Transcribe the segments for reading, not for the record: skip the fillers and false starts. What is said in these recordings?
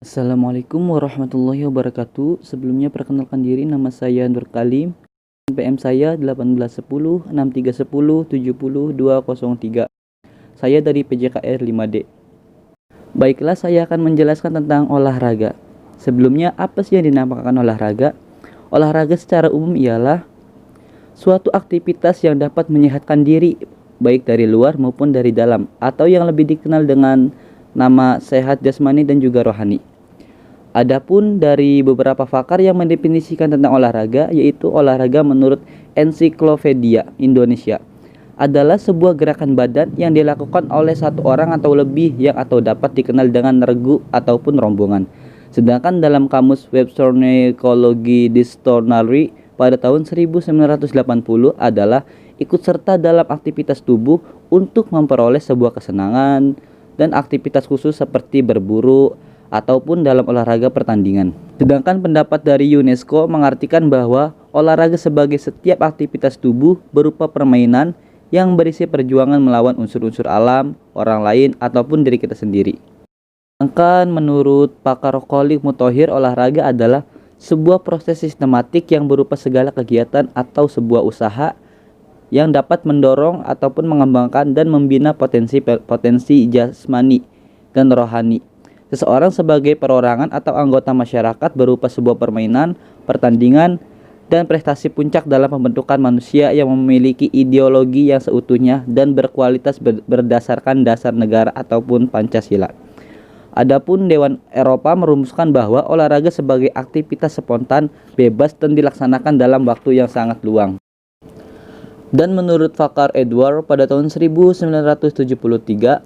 Assalamualaikum warahmatullahi wabarakatuh. Sebelumnya perkenalkan diri, nama saya Nur Kalim. PM saya 1810 6310 70203. Saya dari PJKR 5D. Baiklah, saya akan menjelaskan tentang olahraga. Sebelumnya, apa sih yang dinamakan olahraga? Olahraga secara umum ialah suatu aktivitas yang dapat menyehatkan diri, baik dari luar maupun dari dalam, atau yang lebih dikenal dengan nama sehat jasmani dan juga rohani. Adapun dari beberapa pakar yang mendefinisikan tentang olahraga, yaitu olahraga menurut Ensiklopedia Indonesia adalah sebuah gerakan badan yang dilakukan oleh satu orang atau lebih yang atau dapat dikenal dengan regu ataupun rombongan. Sedangkan dalam kamus Webster Psychology Dictionary pada tahun 1980 adalah ikut serta dalam aktivitas tubuh untuk memperoleh sebuah kesenangan dan aktivitas khusus seperti berburu ataupun dalam olahraga pertandingan. Sedangkan pendapat dari UNESCO mengartikan bahwa olahraga sebagai setiap aktivitas tubuh berupa permainan yang berisi perjuangan melawan unsur-unsur alam, orang lain, ataupun diri kita sendiri. Sedangkan menurut pakar Kholik Muthohir, olahraga adalah sebuah proses sistematik yang berupa segala kegiatan atau sebuah usaha yang dapat mendorong ataupun mengembangkan dan membina potensi jasmani dan rohani seseorang sebagai perorangan atau anggota masyarakat berupa sebuah permainan, pertandingan, dan prestasi puncak dalam pembentukan manusia yang memiliki ideologi yang seutuhnya dan berkualitas berdasarkan dasar negara ataupun Pancasila. Adapun Dewan Eropa merumuskan bahwa olahraga sebagai aktivitas spontan, bebas, dan dilaksanakan dalam waktu yang sangat luang. Dan menurut Fakar Edward pada tahun 1973,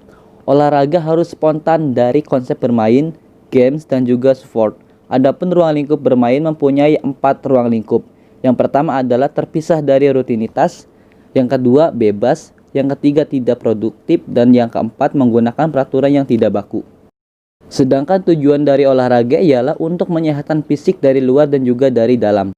olahraga harus spontan dari konsep bermain, games, dan juga sport. Adapun ruang lingkup bermain mempunyai 4 ruang lingkup. Yang pertama adalah terpisah dari rutinitas, yang kedua bebas, yang ketiga tidak produktif, dan yang keempat menggunakan peraturan yang tidak baku. Sedangkan tujuan dari olahraga ialah untuk menyehatkan fisik dari luar dan juga dari dalam.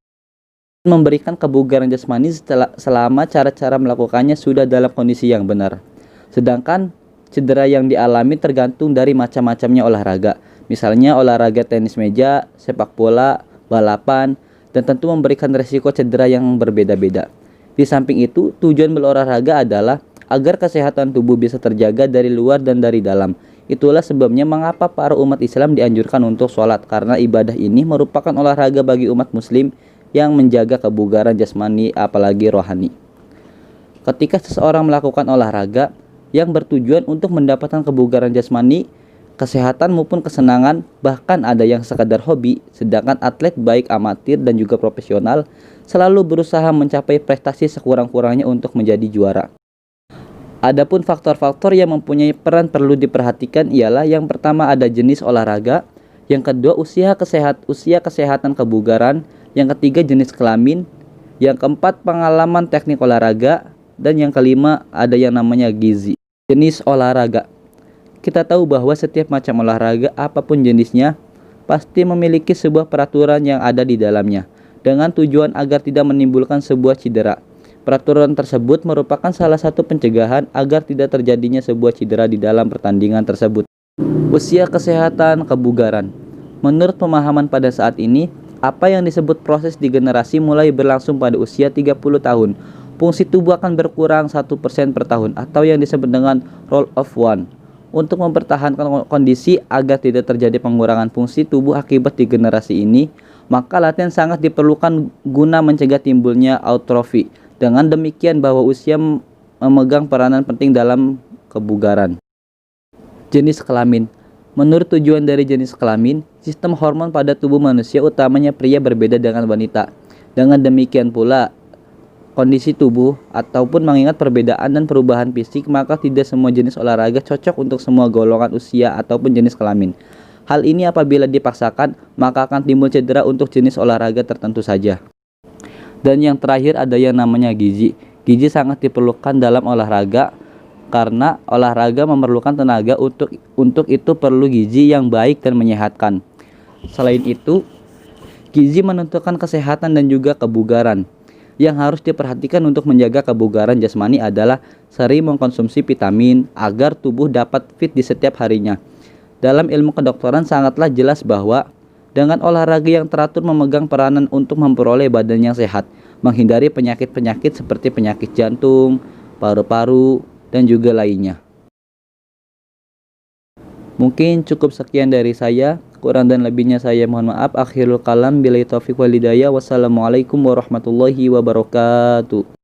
Memberikan kebugaran jasmani selama cara-cara melakukannya sudah dalam kondisi yang benar. Sedangkan cedera yang dialami tergantung dari macam-macamnya olahraga. Misalnya olahraga tenis meja, sepak bola, balapan, dan tentu memberikan resiko cedera yang berbeda-beda. Di samping itu, tujuan berolahraga adalah agar kesehatan tubuh bisa terjaga dari luar dan dari dalam. Itulah sebabnya mengapa para umat Islam dianjurkan untuk sholat, karena ibadah ini merupakan olahraga bagi umat muslim yang menjaga kebugaran jasmani apalagi rohani. Ketika seseorang melakukan olahraga yang bertujuan untuk mendapatkan kebugaran jasmani, kesehatan maupun kesenangan, bahkan ada yang sekadar hobi, sedangkan atlet baik amatir dan juga profesional selalu berusaha mencapai prestasi sekurang-kurangnya untuk menjadi juara. Adapun faktor-faktor yang mempunyai peran perlu diperhatikan ialah yang pertama ada jenis olahraga, yang kedua usia kesehatan kebugaran, yang ketiga jenis kelamin, yang keempat pengalaman teknik olahraga, dan yang kelima ada yang namanya gizi. Jenis olahraga. Kita tahu bahwa setiap macam olahraga apapun jenisnya pasti memiliki sebuah peraturan yang ada di dalamnya dengan tujuan agar tidak menimbulkan sebuah cedera. Peraturan tersebut merupakan salah satu pencegahan agar tidak terjadinya sebuah cedera di dalam pertandingan tersebut. Usia kesehatan kebugaran. Menurut pemahaman pada saat ini, apa yang disebut proses degenerasi mulai berlangsung pada usia 30 tahun. Fungsi tubuh akan berkurang 1% per tahun atau yang disebut dengan rule of one. Untuk mempertahankan kondisi agar tidak terjadi pengurangan fungsi tubuh akibat degenerasi ini, maka latihan sangat diperlukan guna mencegah timbulnya atrofi. Dengan demikian bahwa usia memegang peranan penting dalam kebugaran. Jenis kelamin. Menurut tujuan dari jenis kelamin, sistem hormon pada tubuh manusia utamanya pria berbeda dengan wanita. Dengan demikian pula kondisi tubuh ataupun mengingat perbedaan dan perubahan fisik, maka tidak semua jenis olahraga cocok untuk semua golongan usia ataupun jenis kelamin. Hal ini apabila dipaksakan, maka akan timbul cedera untuk jenis olahraga tertentu saja. Dan yang terakhir ada yang namanya gizi. Gizi sangat diperlukan dalam olahraga karena olahraga memerlukan tenaga, untuk itu perlu gizi yang baik dan menyehatkan. Selain itu, gizi menentukan kesehatan dan juga kebugaran. Yang harus diperhatikan untuk menjaga kebugaran jasmani adalah sering mengkonsumsi vitamin agar tubuh dapat fit di setiap harinya. Dalam ilmu kedokteran sangatlah jelas bahwa dengan olahraga yang teratur memegang peranan untuk memperoleh badan yang sehat, menghindari penyakit-penyakit seperti penyakit jantung, paru-paru, dan juga lainnya. Mungkin cukup sekian dari saya. Kurang dan lebihnya saya mohon maaf. Akhirul kalam, billahi taufiq wal hidayah. Wassalamualaikum warahmatullahi wabarakatuh.